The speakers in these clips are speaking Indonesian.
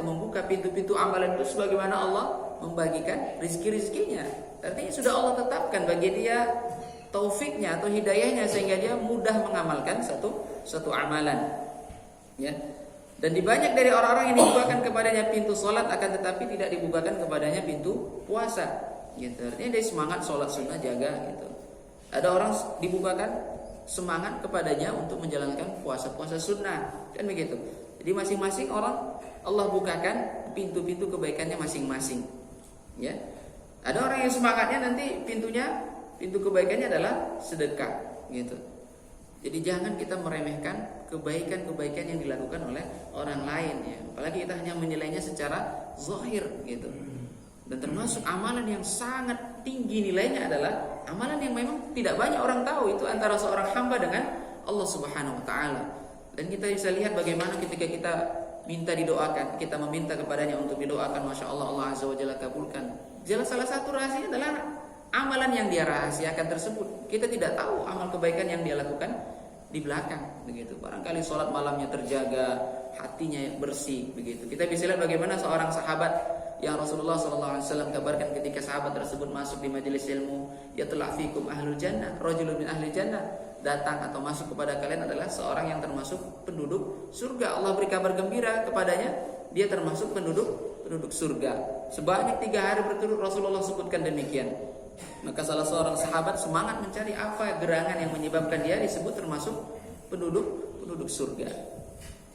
membuka pintu-pintu amalan itu sebagaimana Allah membagikan rizki-rizkinya. Artinya sudah Allah tetapkan bagi dia taufiknya atau hidayahnya sehingga dia mudah mengamalkan satu amalan. Ya. Dan di banyak dari orang-orang yang dibukakan kepadanya pintu sholat akan tetapi tidak dibukakan kepadanya pintu puasa. Gitu. Artinya dia semangat sholat sunnah jaga gitu. Ada orang dibukakan semangat kepadanya untuk menjalankan puasa-puasa sunnah, kan begitu. Jadi masing-masing orang Allah bukakan pintu-pintu kebaikannya masing-masing. Ya, ada orang yang semangatnya nanti pintu kebaikannya adalah sedekah, gitu. Jadi jangan kita meremehkan kebaikan-kebaikan yang dilakukan oleh orang lain, ya. Apalagi kita hanya menilainya secara zahir, gitu. Dan termasuk amalan yang sangat tinggi nilainya adalah amalan yang memang tidak banyak orang tahu, itu antara seorang hamba dengan Allah Subhanahu wa taala. Dan kita bisa lihat bagaimana ketika kita minta didoakan, kita meminta kepadanya untuk didoakan, Masya Allah, Allah Azza wa Jalla kabulkan. Jelas salah satu rahasia adalah amalan yang dia rahasiakan tersebut. Kita tidak tahu amal kebaikan yang dia lakukan di belakang, begitu. Barangkali sholat malamnya terjaga, hatinya bersih, begitu. Kita bisa lihat bagaimana seorang sahabat yang Rasulullah SAW kabarkan ketika sahabat tersebut masuk di majelis ilmu, ya telah fikum ahlul jannah, rajulun min ahli jannah, datang atau masuk kepada kalian adalah seorang yang termasuk penduduk surga. Allah beri kabar gembira kepadanya, dia termasuk penduduk surga. Sebanyak 3 hari berturut Rasulullah sebutkan demikian. Maka salah seorang sahabat semangat mencari apa gerangan yang menyebabkan dia disebut termasuk penduduk surga.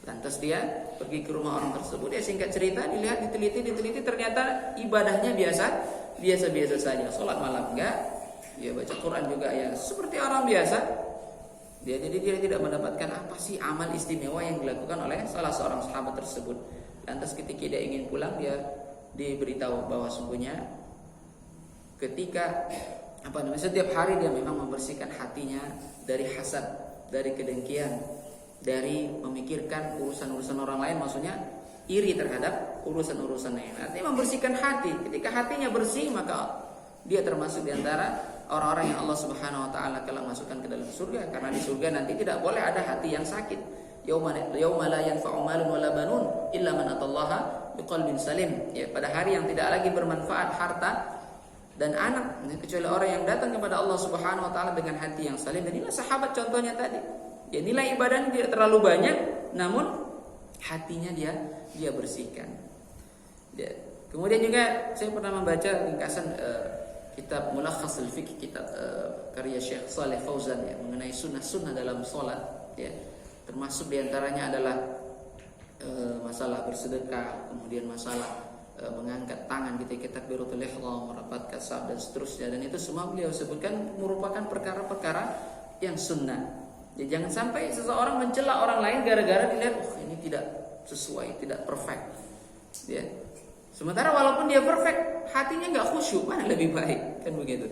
Lantas dia pergi ke rumah orang tersebut. Dia singkat cerita, dilihat, diteliti, ternyata ibadahnya biasa saja. Sholat malam enggak, dia baca Quran juga ya seperti orang biasa. Jadi dia tidak mendapatkan apa sih amal istimewa yang dilakukan oleh salah seorang sahabat tersebut. Lantas ketika dia ingin pulang, dia diberitahu bahwa sungguhnya ketika setiap hari dia memang membersihkan hatinya dari hasad, dari kedengkian, dari memikirkan urusan-urusan orang lain, maksudnya iri terhadap urusan-urusan lain. Artinya membersihkan hati. Ketika hatinya bersih, maka dia termasuk di antara orang-orang yang Allah Subhanahu wa taala kelak masukkan ke dalam surga. Karena di surga nanti tidak boleh ada hati yang sakit. Yauma la yanfa'u malun wala banun illa man atallaha biqalbin salim. Ya, pada hari yang tidak lagi bermanfaat harta dan anak kecuali orang yang datang kepada Allah Subhanahu wa taala dengan hati yang salim. Dan inilah sahabat contohnya tadi. Ya, nilai ibadahnya tidak terlalu banyak, namun hatinya dia bersihkan. Ya. Kemudian juga saya pernah membaca ringkasan kitab Mulakhasul Fiqh, kitab karya Syekh Shalih Fauzan ya, mengenai sunnah-sunnah dalam sholat. Ya. Termasuk diantaranya adalah masalah bersedekah, kemudian masalah mengangkat tangan ketika takbiratul ihram, merapat kasab dan seterusnya. Dan itu semua beliau sebutkan merupakan perkara-perkara yang sunnah. Ya, jangan sampai seseorang mencela orang lain gara-gara dilihat ini tidak sesuai, tidak perfect. Ya. Sementara walaupun dia perfect, hatinya nggak khusyuk, mana lebih baik, kan begitu.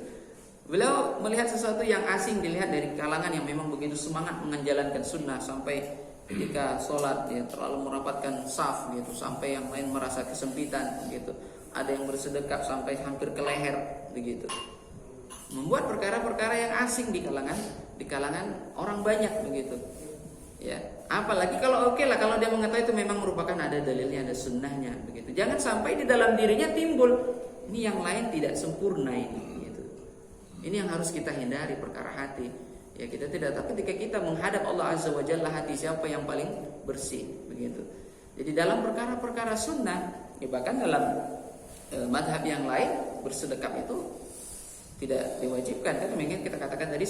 Beliau melihat sesuatu yang asing dilihat dari kalangan yang memang begitu semangat menjalankan sunnah sampai ketika sholat ya terlalu merapatkan saf gitu sampai yang lain merasa kesempitan gitu. Ada yang bersedekap sampai hampir ke leher begitu. Membuat perkara-perkara yang asing di kalangan orang banyak begitu. Ya, apalagi kalau oke lah kalau dia mengetahui itu memang merupakan ada dalilnya, ada sunnahnya begitu. Jangan sampai di dalam dirinya timbul ini yang lain tidak sempurna ini gitu. Ini yang harus kita hindari, perkara hati. Ya, kita tidak tahu ketika kita menghadap Allah Azza wa Jalla hati siapa yang paling bersih begitu. Jadi dalam perkara-perkara sunnah, ya bahkan dalam madhab yang lain bersedekap itu tidak diwajibkan, kan memang kita katakan tadi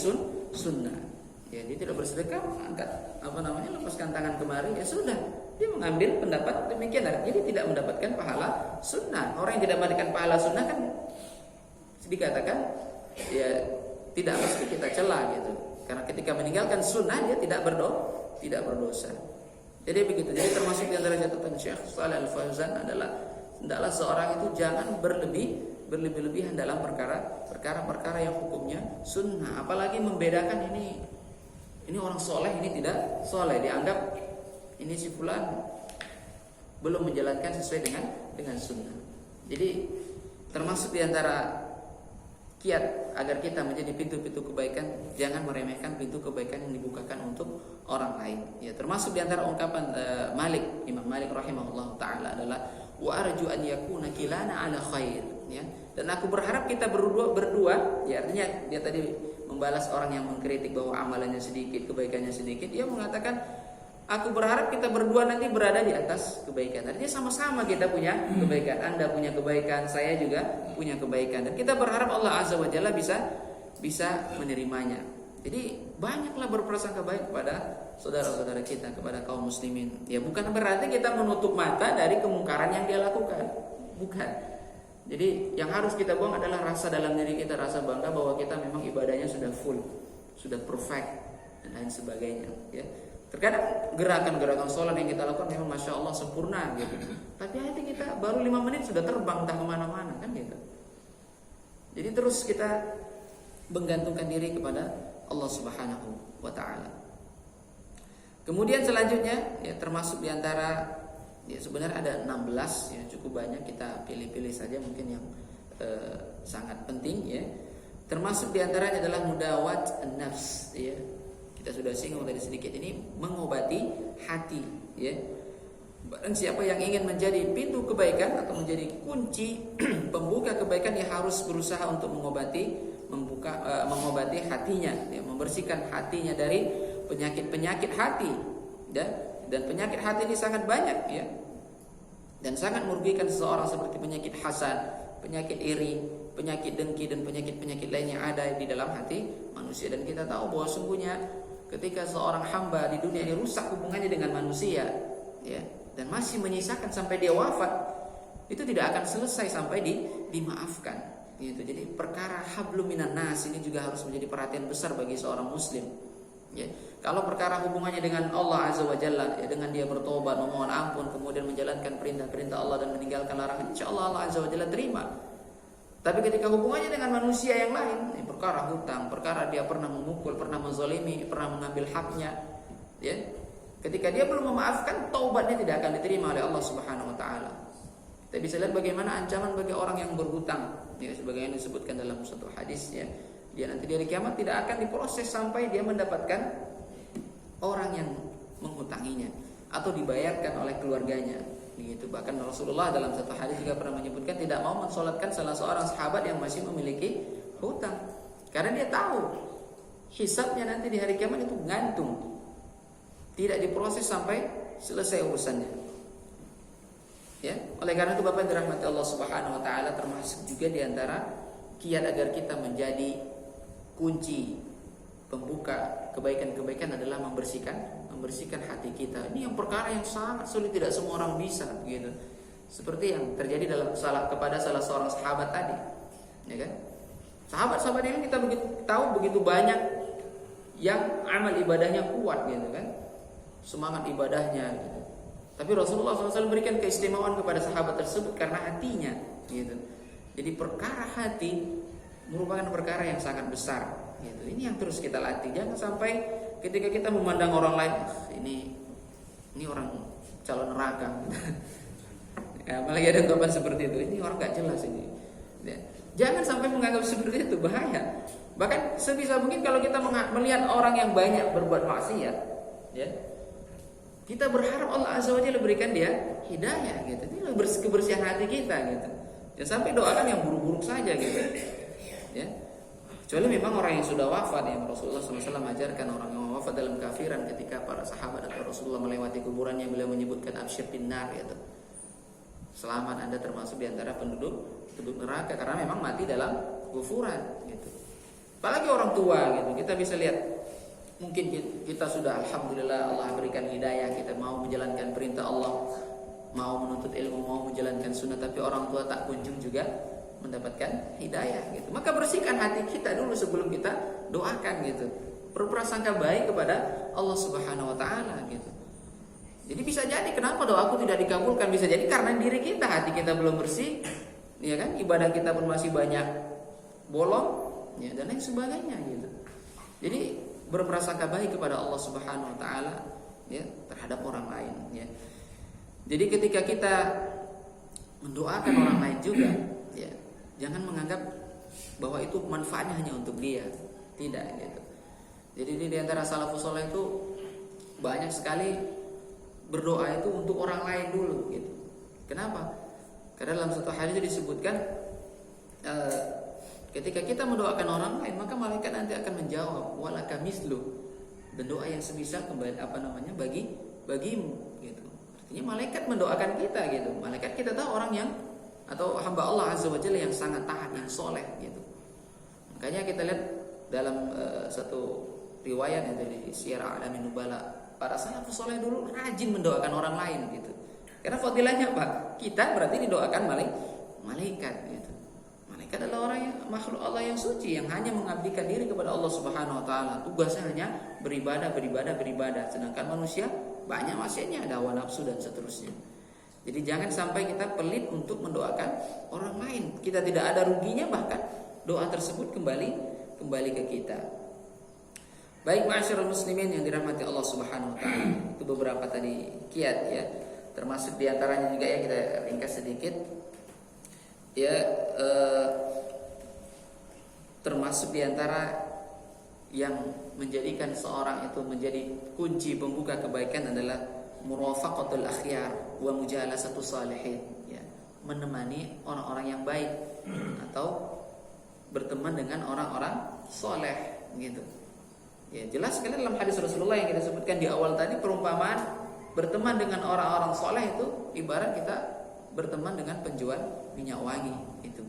sunnah. Ya, dia tidak bersedekah, angkat lepaskan tangan kemari, ya sudah, dia mengambil pendapat demikian. Jadi tidak mendapatkan pahala sunnah. Orang yang tidak mendapatkan pahala sunnah kan dikatakan ya tidak mesti kita cela gitu. Karena ketika meninggalkan sunnah dia tidak berdosa. Jadi begitu. Jadi termasuk di antara catatan Syekh Shalih Al-Fauzan adalah hendaklah seorang itu jangan berlebih-lebihan dalam perkara-perkara yang hukumnya sunnah. Apalagi membedakan ini orang soleh, ini tidak soleh, dianggap ini si fulan belum menjalankan sesuai dengan sunnah. Jadi termasuk di antara kiat agar kita menjadi pintu-pintu kebaikan, jangan meremehkan pintu kebaikan yang dibukakan untuk orang lain. Ya, termasuk di antara ungkapan Imam Malik rahimahullah taala adalah wa arju an yakuna kilana ala khair, ya. Dan aku berharap kita berdua, ya, artinya dia tadi membalas orang yang mengkritik bahwa amalannya sedikit, kebaikannya sedikit. Dia mengatakan, aku berharap kita berdua nanti berada di atas kebaikan. Artinya sama-sama kita punya kebaikan. Anda punya kebaikan, saya juga punya kebaikan. Dan kita berharap Allah Azza wa Jalla bisa menerimanya. Jadi banyaklah berprasangka baik kepada saudara-saudara kita, kepada kaum muslimin. Ya, bukan berarti kita menutup mata dari kemungkaran yang dia lakukan. Bukan. Jadi yang harus kita buang adalah rasa dalam diri kita, rasa bangga bahwa kita memang ibadahnya sudah full, sudah perfect, dan lain sebagainya. Ya. Terkadang gerakan-gerakan sholat yang kita lakukan memang Masya Allah sempurna gitu. Tapi hati kita baru 5 menit sudah terbang entah kemana-mana, kan gitu. Jadi terus kita menggantungkan diri kepada Allah Subhanahu wa ta'ala. Kemudian selanjutnya, ya, termasuk diantara, ya, sebenarnya ada 16, ya, cukup banyak, kita pilih-pilih saja mungkin yang sangat penting, ya. Termasuk diantaranya adalah mudawat an-nafs, ya. Kita sudah singgung tadi sedikit, ini mengobati hati, ya. Barang siapa yang ingin menjadi pintu kebaikan atau menjadi kunci pembuka kebaikan, dia harus berusaha untuk mengobati hatinya, ya, membersihkan hatinya dari penyakit-penyakit hati, ya. Dan penyakit hati ini sangat banyak, ya, dan sangat merugikan seseorang, seperti penyakit hasad, penyakit iri, penyakit dengki, dan penyakit-penyakit lain yang ada di dalam hati manusia. Dan kita tahu bahwa sungguhnya ketika seorang hamba di dunia ini rusak hubungannya dengan manusia, ya, dan masih menyisakan sampai dia wafat, itu tidak akan selesai sampai dimaafkan. Gitu. Jadi perkara hablum minan nas ini juga harus menjadi perhatian besar bagi seorang muslim. Ya. Kalau perkara hubungannya dengan Allah Azza wa Jalla, ya, dengan dia bertobat, memohon ampun, kemudian menjalankan perintah-perintah Allah dan meninggalkan larangan, insyaallah Allah Azza wa Jalla terima. Tapi ketika hubungannya dengan manusia yang lain, perkara hutang, perkara dia pernah memukul, pernah menzalimi, pernah mengambil haknya, ya, ketika dia belum memaafkan, taubatnya tidak akan diterima oleh Allah Subhanahu wa taala. Kita bisa lihat bagaimana ancaman bagi orang yang berhutang, ya, sebagaimana disebutkan dalam satu hadis, ya. Dia nanti di hari kiamat tidak akan diproses sampai dia mendapatkan orang yang menghutanginya atau dibayarkan oleh keluarganya. Begitu. Bahkan Rasulullah dalam satu hadis juga pernah menyebutkan tidak mau mensolatkan salah seorang sahabat yang masih memiliki hutang, karena dia tahu hisabnya nanti di hari kiamat itu gantung, tidak diproses sampai selesai urusannya. Ya, oleh karena itu Bapak yang dirahmati Allah Subhanahu wa taala, termasuk juga di antara kiat agar kita menjadi kunci pembuka kebaikan-kebaikan adalah membersihkan hati kita. Ini yang perkara yang sangat sulit, tidak semua orang bisa, gitu. Seperti yang terjadi kepada salah seorang sahabat tadi, ya kan? Sahabat-sahabat ini kita tahu begitu banyak yang amal ibadahnya kuat, gitu kan? Semangat ibadahnya, gitu. Tapi Rasulullah SAW berikan keistimewaan kepada sahabat tersebut karena hatinya, gitu. Jadi perkara hati merupakan perkara yang sangat besar, gitu. Ini yang terus kita latih. Jangan sampai ketika kita memandang orang lain, ini orang calon neraka. Ya, apalagi ada ungkapan seperti itu. Ini orang gak jelas ini. Ya. Jangan sampai menganggap seperti itu, bahaya. Bahkan sebisa mungkin kalau kita melihat orang yang banyak berbuat maksiat, ya, kita berharap Allah Azza wa Jalla berikan dia hidayah, gitu. Ini kebersihan hati kita, gitu. Jangan sampai doakan yang buruk-buruk saja, gitu. Ya. Kecuali memang orang yang sudah wafat, yang Rasulullah SAW ajarkan orang yang wafat dalam kafiran, ketika para sahabat atau Rasulullah melewati kuburannya, beliau menyebutkan absyir binnar, gitu. Selamat, Anda termasuk di antara penduduk neraka, karena memang mati dalam kufuran, gitu. Apalagi orang tua, gitu. Kita bisa lihat, mungkin kita sudah alhamdulillah Allah berikan hidayah, kita mau menjalankan perintah Allah, mau menuntut ilmu, mau menjalankan sunnah, tapi orang tua tak kunjung juga mendapatkan hidayah, gitu. Maka bersihkan hati kita dulu sebelum kita doakan, gitu. Berprasangka baik kepada Allah Subhanahu wa taala, gitu. Jadi bisa jadi kenapa doaku tidak dikabulkan, bisa jadi karena diri kita, hati kita belum bersih, ya kan? Ibadah kita pun masih banyak bolong, ya, dan lain sebagainya, gitu. Jadi berprasangka baik kepada Allah Subhanahu wa taala, ya, terhadap orang lain, ya. Jadi ketika kita mendoakan orang lain juga, ya, jangan menganggap bahwa itu manfaatnya hanya untuk dia. Tidak gitu. Jadi di antara salafus saleh itu banyak sekali berdoa itu untuk orang lain dulu gitu. Kenapa? Karena dalam satu hadis disebutkan ketika kita mendoakan orang lain maka malaikat nanti akan menjawab walaka mislu, dan doa yang semisal kembali bagimu gitu. Artinya malaikat mendoakan kita gitu. Malaikat kita tahu orang yang atau hamba Allah Azza wa Jalla yang sangat taat, yang soleh gitu. Makanya kita lihat dalam satu riwayat yang dari Syiar A'lamin Nubala, para salafus soleh dulu rajin mendoakan orang lain gitu. Karena fadilahnya apa? Kita berarti didoakan malaikat gitu. Malaikat adalah orang yang makhluk Allah yang suci, yang hanya mengabdikan diri kepada Allah Subhanahu wa taala. Tugasnya hanya beribadah. Sedangkan manusia banyak maksiatnya, ada hawa nafsu dan seterusnya. Jadi jangan sampai kita pelit untuk mendoakan orang lain. Kita tidak ada ruginya, bahkan doa tersebut kembali ke kita. Baik ma'asyiral muslimin yang dirahmati Allah Subhanahu wa taala. Itu beberapa tadi kiat ya. Termasuk diantaranya juga ya, kita ringkas sedikit. Ya, termasuk diantara yang menjadikan seorang itu menjadi kunci pembuka kebaikan adalah murafaqatul akhyar wa mujalasatu salihin, ya, menemani orang-orang yang baik atau berteman dengan orang-orang soleh gitu. Ya, jelas sekali dalam hadis Rasulullah yang kita sebutkan di awal tadi, perumpamaan berteman dengan orang-orang soleh itu ibarat kita berteman dengan penjual minyak wangi itu.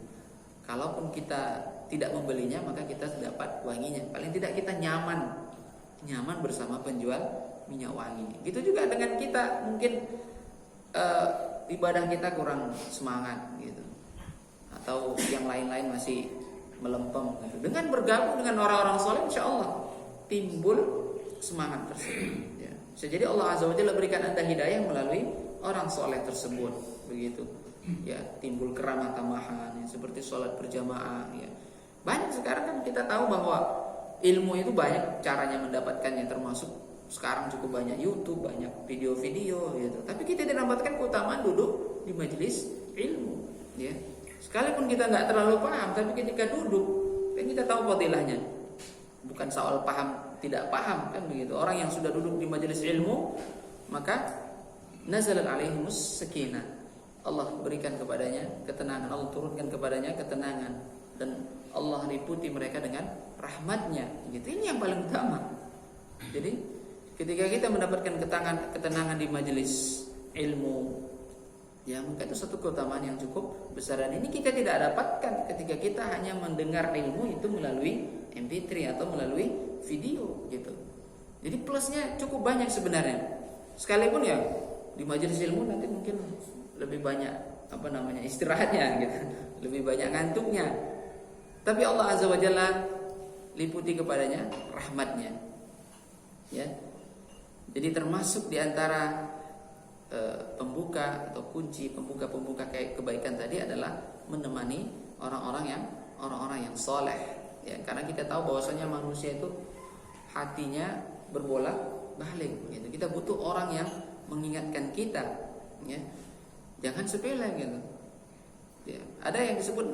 Kalaupun kita tidak membelinya maka kita dapat wanginya. Paling tidak kita nyaman bersama penjual minyak wangi. Gitu juga dengan kita, mungkin ibadah kita kurang semangat gitu, atau yang lain-lain masih melempem gitu. Dengan bergabung dengan orang-orang soleh, insya Allah timbul semangat tersebut. Ya. Bisa jadi Allah Azza wa Jalla berikan Anda hidayah melalui orang soleh tersebut, begitu. Ya, timbul keramah tamahan, ya, seperti sholat berjamaah. Ya. Banyak sekarang kan kita tahu bahwa ilmu itu banyak caranya mendapatkannya, termasuk sekarang cukup banyak YouTube, banyak video-video gitu. Tapi kita dapatkan keutamaan duduk di majelis ilmu, ya. Sekalipun kita nggak terlalu paham, tapi ketika duduk, kan kita tahu fadilahnya. Bukan soal paham tidak paham kan begitu. Orang yang sudah duduk di majelis ilmu, maka nazalat alaihimus sakinah. Allah berikan kepadanya ketenangan, Allah turunkan kepadanya ketenangan, dan Allah liputi mereka dengan rahmatnya gitu. Ini yang paling utama. Jadi ketika kita mendapatkan ketenangan di majelis ilmu, ya maka itu satu keutamaan yang cukup besar. Dan ini kita tidak dapatkan ketika kita hanya mendengar ilmu itu melalui MP3 atau melalui video gitu. Jadi plusnya cukup banyak sebenarnya. Sekalipun ya di majelis ilmu nanti mungkin lebih banyak istirahatnya gitu, lebih banyak ngantuknya. Tapi Allah Azza wa Jalla liputi kepadanya rahmatnya. Ya. Jadi termasuk diantara pembuka atau kunci pembuka kayak kebaikan tadi adalah menemani orang-orang yang soleh. Ya, karena kita tahu bahwasanya manusia itu hatinya berbolak-balik. Gitu. Kita butuh orang yang mengingatkan kita. Ya. Jangan sepele gitu. Ya. Ada yang disebut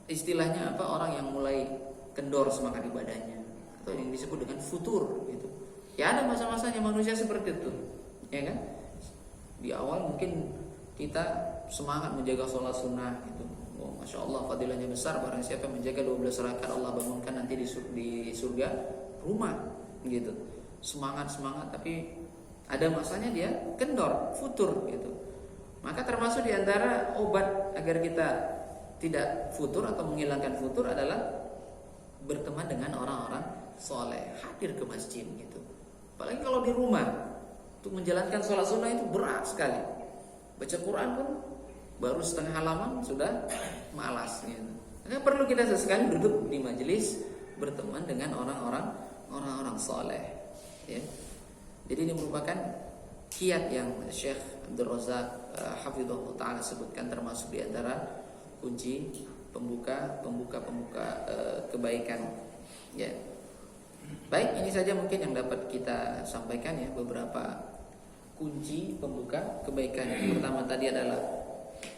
istilahnya orang yang mulai kendor semangat ibadahnya, atau yang disebut dengan futur gitu. Ya ada masa-masanya manusia seperti itu, ya kan? Di awal mungkin kita semangat menjaga sholat sunnah gitu. Oh, masya Allah fadilahnya besar. Barang siapa menjaga 12 rakaat Allah bangunkan nanti di surga rumah gitu. Semangat, tapi ada masanya dia kendor, futur gitu. Maka termasuk diantara obat agar kita tidak futur atau menghilangkan futur adalah berteman dengan orang-orang soleh, hadir ke masjid gitu. Apalagi kalau di rumah, untuk menjalankan sholat sunnah itu berat sekali. Baca Quran pun baru setengah halaman sudah malas gitu. Maka perlu kita sesekali duduk di majelis berteman dengan orang-orang soleh. Ya. Jadi ini merupakan kiat yang Syekh Abdul Razak hafizahullah ta'ala sebutkan, termasuk di antara kunci pembuka kebaikan. Ya. Baik, ini saja mungkin yang dapat kita sampaikan ya, beberapa kunci pembuka kebaikan. Yang pertama tadi adalah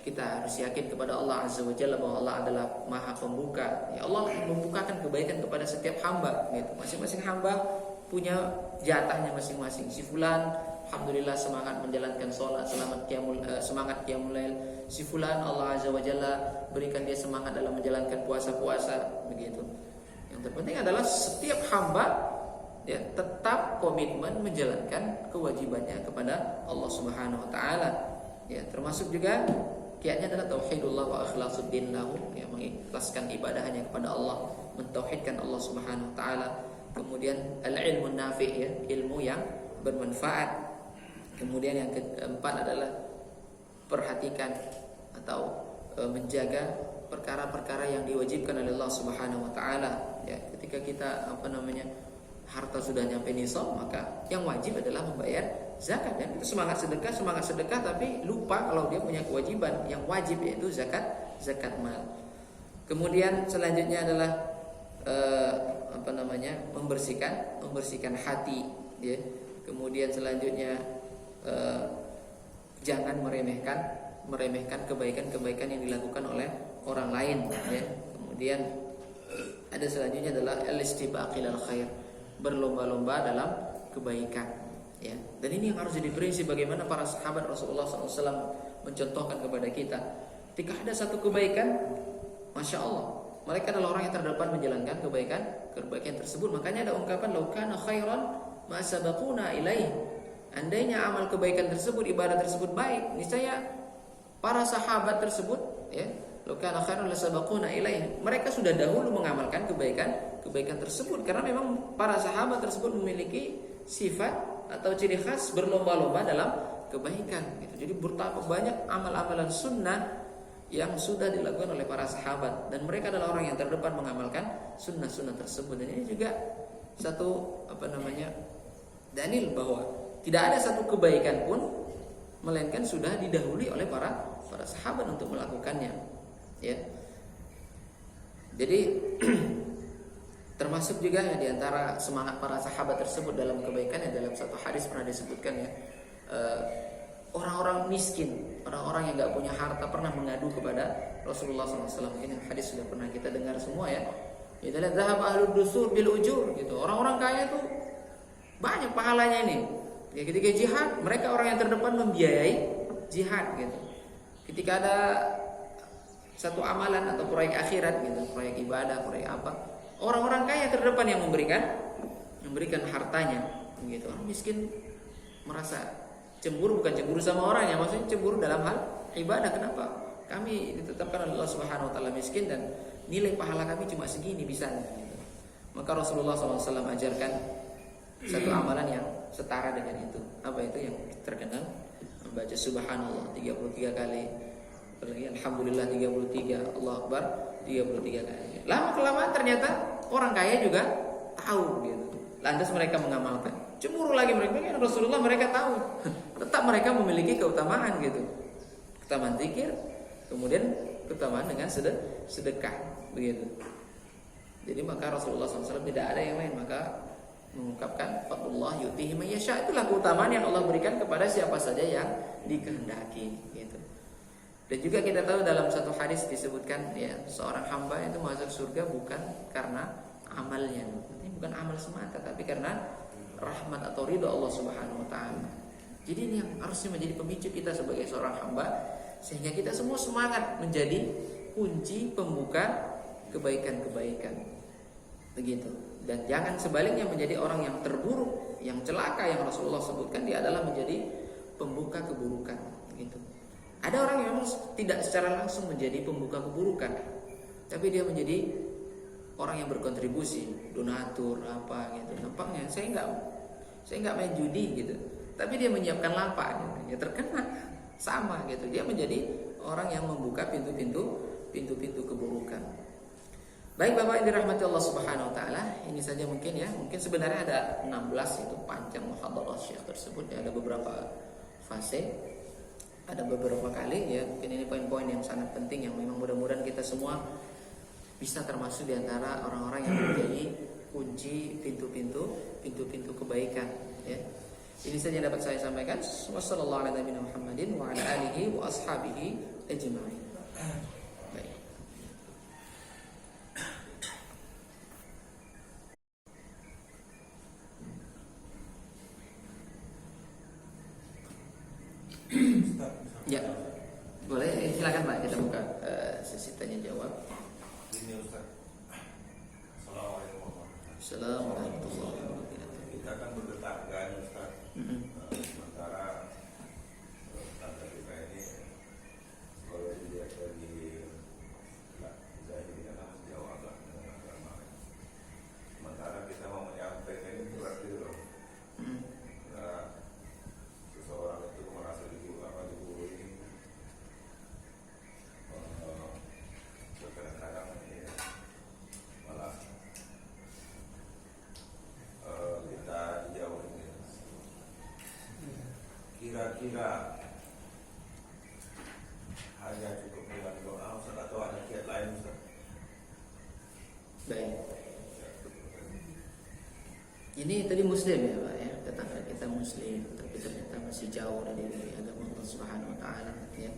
kita harus yakin kepada Allah Azza wa Jalla bahwa Allah adalah Maha Pembuka. Ya, Allah membukakan kebaikan kepada setiap hamba gitu. Masing-masing hamba punya jatahnya masing-masing. Si fulan alhamdulillah semangat menjalankan sholat, semangat qiyamul lail. Si fulan Allah Azza wa Jalla berikan dia semangat dalam menjalankan puasa-puasa begitu. Yang terpenting adalah setiap hamba ya tetap komitmen menjalankan kewajibannya kepada Allah Subhanahu wa taala. Ya, termasuk juga kiatnya adalah tauhidullah wa ikhlasuddin lahu, ya, mengikhlaskan ibadah hanya kepada Allah, mentauhidkan Allah Subhanahu wa taala. Kemudian al-ilmu nafi', ya, ilmu yang bermanfaat. Kemudian yang keempat adalah perhatikan atau menjaga perkara-perkara yang diwajibkan oleh Allah Subhanahu wa taala. Ya, ketika kita harta sudah nyampe nisab, maka yang wajib adalah membayar zakat. Dan itu semangat sedekah tapi lupa kalau dia punya kewajiban yang wajib, yaitu zakat mal. Kemudian selanjutnya adalah membersihkan hati, ya. Kemudian selanjutnya jangan meremehkan kebaikan-kebaikan yang dilakukan oleh orang lain, ya. Kemudian ada selanjutnya adalah al-istibaqil khair, berlomba-lomba dalam kebaikan, ya. Dan ini yang harus jadi prinsip bagaimana para sahabat Rasulullah SAW mencontohkan kepada kita. Ketika ada satu kebaikan, masya Allah, mereka adalah orang yang terdepan menjalankan kebaikan tersebut. Makanya ada ungkapan laukana khairan ma sabaquna ilaih. Andainya amal kebaikan tersebut, ibadah tersebut baik, niscaya para sahabat tersebut, ya, laukana khairan la sabaquna ilaih, mereka sudah dahulu mengamalkan kebaikan tersebut, karena memang para sahabat tersebut memiliki sifat atau ciri khas berlomba-lomba dalam kebaikan gitu. Jadi betapa banyak amal-amalan sunnah yang sudah dilakukan oleh para sahabat, dan mereka adalah orang yang terdepan mengamalkan sunnah-sunnah tersebut. Dan ini juga satu dalil bahwa tidak ada satu kebaikan pun melainkan sudah didahului oleh para sahabat untuk melakukannya, ya. Jadi termasuk juga ya diantara semangat para sahabat tersebut dalam kebaikan, ya, dalam satu hadis pernah disebutkan, ya, orang-orang miskin, orang-orang yang nggak punya harta pernah mengadu kepada Rasulullah SAW. Mungkin yang hadis sudah pernah kita dengar semua, ya. Itulah zahab ahlud dusur bil ujur gitu. Orang-orang kaya itu banyak pahalanya ini. Ya, ketika jihad, mereka orang yang terdepan membiayai jihad gitu. Ketika ada satu amalan atau proyek akhirat gitu, proyek ibadah, proyek apa, orang-orang kaya terdepan yang memberikan hartanya gitu. Orang miskin merasa cemburu, bukan cemburu sama orang, ya, maksudnya cemburu dalam hal ibadah. Kenapa kami ditetapkan oleh Allah Subhanahu wa taala miskin dan nilai pahala kami cuma segini bisanya gitu. Maka Rasulullah SAW ajarkan satu amalan yang setara dengan itu. Apa itu yang terkenal? Membaca subhanallah 33 kali, alhamdulillah 33, Allah Akbar 33 kali. Lama-kelamaan ternyata orang kaya juga tahu gitu. Lantas mereka mengamalkan. Cemburu lagi mereka, Rasulullah mereka tahu. Tetap mereka memiliki keutamaan gitu. Keutamaan zikir, kemudian keutamaan dengan sedekah begitu. Jadi maka Rasulullah SAW tidak ada yang lain, maka mengungkapkan fadlullah yutihi may yasha, itulah keutamaan yang Allah berikan kepada siapa saja yang dikehendaki gitu. Dan juga kita tahu dalam satu hadis disebutkan, ya, seorang hamba itu masuk surga bukan karena amalnya, bukan amal semata, tapi karena rahmat atau ridha Allah Subhanahu wa taala. Jadi ini yang harusnya menjadi pemicu kita sebagai seorang hamba, sehingga kita semua semangat menjadi kunci pembuka kebaikan-kebaikan. Begitu. Dan jangan sebaliknya menjadi orang yang terburuk, yang celaka, yang Rasulullah sebutkan dia adalah menjadi pembuka keburukan gitu. Ada orang yang memang tidak secara langsung menjadi pembuka keburukan, tapi dia menjadi orang yang berkontribusi, donatur apa gitu. Nampaknya saya enggak main judi gitu, tapi dia menyiapkan lapak gitu. Ya terkena sama gitu. Dia menjadi orang yang membuka pintu-pintu keburukan. Baik Bapak yang dirahmati Allah Subhanahu wa taala, ini saja mungkin, ya. Mungkin sebenarnya ada 16, itu panjang muhadharah Syekh tersebut, ya. Ada beberapa fase, ada beberapa kali, ya. Mungkin ini poin-poin yang sangat penting yang memang mudah-mudahan kita semua bisa termasuk di antara orang-orang yang menjadi kunci pintu-pintu kebaikan, ya. Ini saja yang dapat saya sampaikan. Wassalamualaikum warahmatullahi wabarakatuh wa ala alihi wa ashabihi ajma'in. Baik. Ya, boleh. Silakan Pak, kita buka sesi tanya jawab. Ini Ustaz. Assalamualaikum warahmatullahi wabarakatuh. Assalamualaikum warahmatullahi wabarakatuh. Kita kan bertetangga nih Ustaz. Sementara tetangga kita ini kalau dilihat dari zahirnya kan jauh agak dengan agama. Sementara kita mau menyampaikan ini berarti loh. Seseorang itu merasa dibully, kadang-kadang ini malah kita dijauhin. Kira-kira hanya cukup dengan doa Ustaz atau ada kiat lain Ustaz? Baik. Ini tadi muslim ya Pak ya, tetangga kita muslim, tapi ternyata masih jauh dari agama Allah Subhanahu wa taala ya.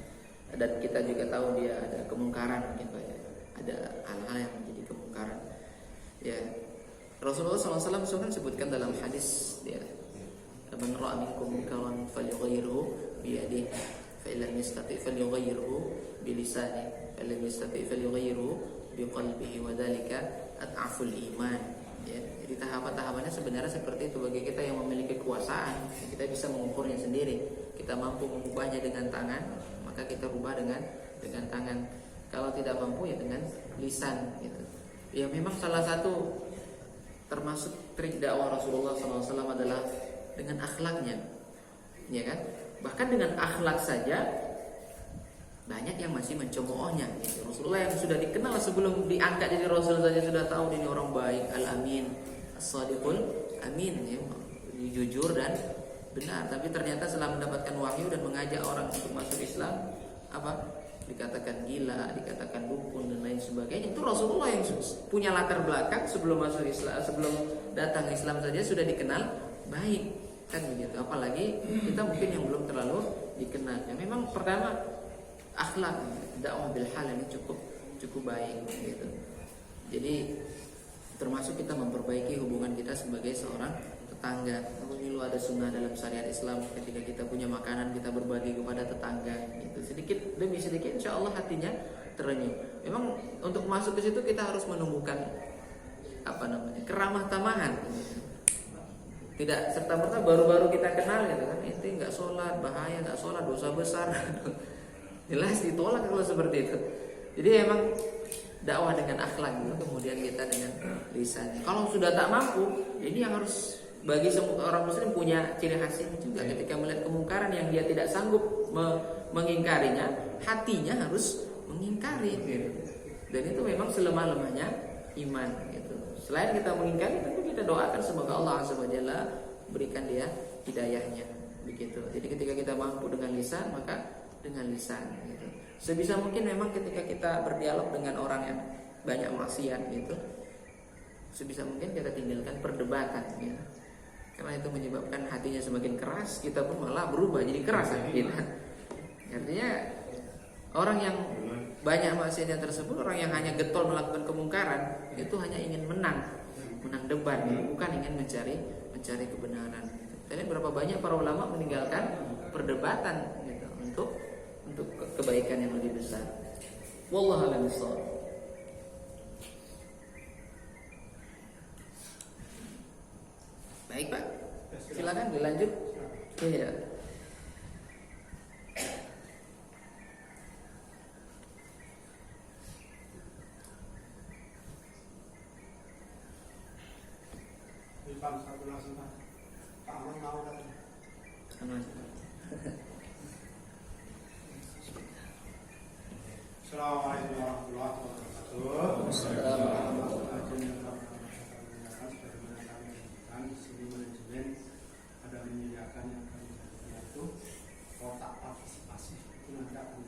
Dan kita juga tahu dia ada kemungkaran mungkin Pak ya. Ada hal-hal yang menjadi kemungkaran. Ya. Rasulullah SAW kan sebutkan dalam hadis dia, "Man ra'a minkum munkaran falyughayyirhu bi yadihi, fa illam yastati' falyughayyirhu bi lisanihi, fa illam yastati' falyughayyirhu bi qalbihi wa dzalika ad'aful iman." Ya, jadi tahapan-tahapannya sebenarnya seperti itu. Bagi kita yang memiliki kekuasaan, kita bisa mengukurnya sendiri. Kita mampu mengubahnya dengan tangan, maka kita rubah dengan tangan. Kalau tidak mampu ya dengan lisan gitu. Ya memang salah satu termasuk trik dakwah Rasulullah SAW adalah dengan akhlaknya, ya kan? Bahkan dengan akhlak saja banyak yang masih mencemoohnya. Gitu. Rasulullah yang sudah dikenal sebelum diangkat jadi Rasul saja sudah tahu ini orang baik, al-amin, as-sadiqul amin, ya, jujur dan benar. Tapi ternyata setelah mendapatkan wahyu dan mengajak orang untuk masuk Islam, apa? Dikatakan gila, dikatakan dukun dan lain sebagainya. Itu Rasulullah yang punya latar belakang sebelum masuk Islam, sebelum datang Islam saja sudah dikenal baik, kan begitu. Apalagi kita mungkin yang belum terlalu dikenal. Ya, memang pertama akhlak dakwah bil hal ini cukup baik gitu. Jadi termasuk kita memperbaiki hubungan kita sebagai seorang tetangga. Dulu ada sunnah dalam syariat Islam, ketika kita punya makanan kita berbagi kepada tetangga gitu. Sedikit demi sedikit insya Allah hatinya terenyuh. Memang untuk masuk ke situ kita harus menumbuhkan keramah tamahan gitu. Tidak serta-merta baru-baru kita kenal gitu kan, itu nggak sholat, bahaya, nggak sholat, dosa besar. Jelas ditolak kalau seperti itu. Jadi emang dakwah dengan akhlak gitu, kemudian kita dengan lisannya. Kalau sudah tak mampu, ini yang harus bagi semua orang muslim punya ciri khasnya juga. Ketika melihat kemungkaran yang dia tidak sanggup mengingkarinya, hatinya harus mengingkari gitu. Dan itu memang selemah-lemahnya iman gitu. Selain kita mengingkari, tentu kita doakan semoga Allah Azza wa Jalla berikan dia hidayahnya begitu. Jadi ketika kita mampu dengan lisan, maka dengan lisan gitu. Sebisa mungkin memang ketika kita berdialog dengan orang yang banyak maksiat gitu, sebisa mungkin kita tinggalkan perdebatan gitu. Karena itu menyebabkan hatinya semakin keras, kita pun malah berubah jadi keras hati kita. Artinya orang yang banyak maksiatnya tersebut, orang yang hanya getol melakukan kemungkaran, itu hanya ingin menang debat, bukan ingin mencari kebenaran. Jadi berapa banyak para ulama meninggalkan perdebatan gitu, untuk kebaikan yang lebih besar. Wallahu a'lam bishawab. Baik Pak, silakan dilanjut. Iya. Assalamualaikum warahmatullahi wabarakatuh. Manajemen ada menyediakan yang kami itu kotak partisipasi itu nanti akan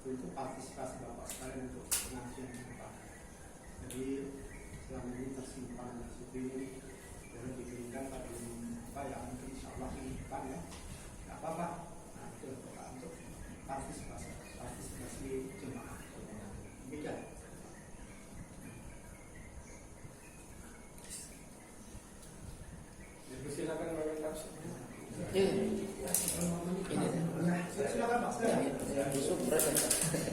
itu partisipasi bapak sekalian untuk pengajian yang berbakat. Jadi selama ini tersimpan di situ boleh diberikan pada yang mungkin insya Allah ini depan ya, nggak apa-apa. Nah itu untuk partisipasi Busuk berat ya Pak.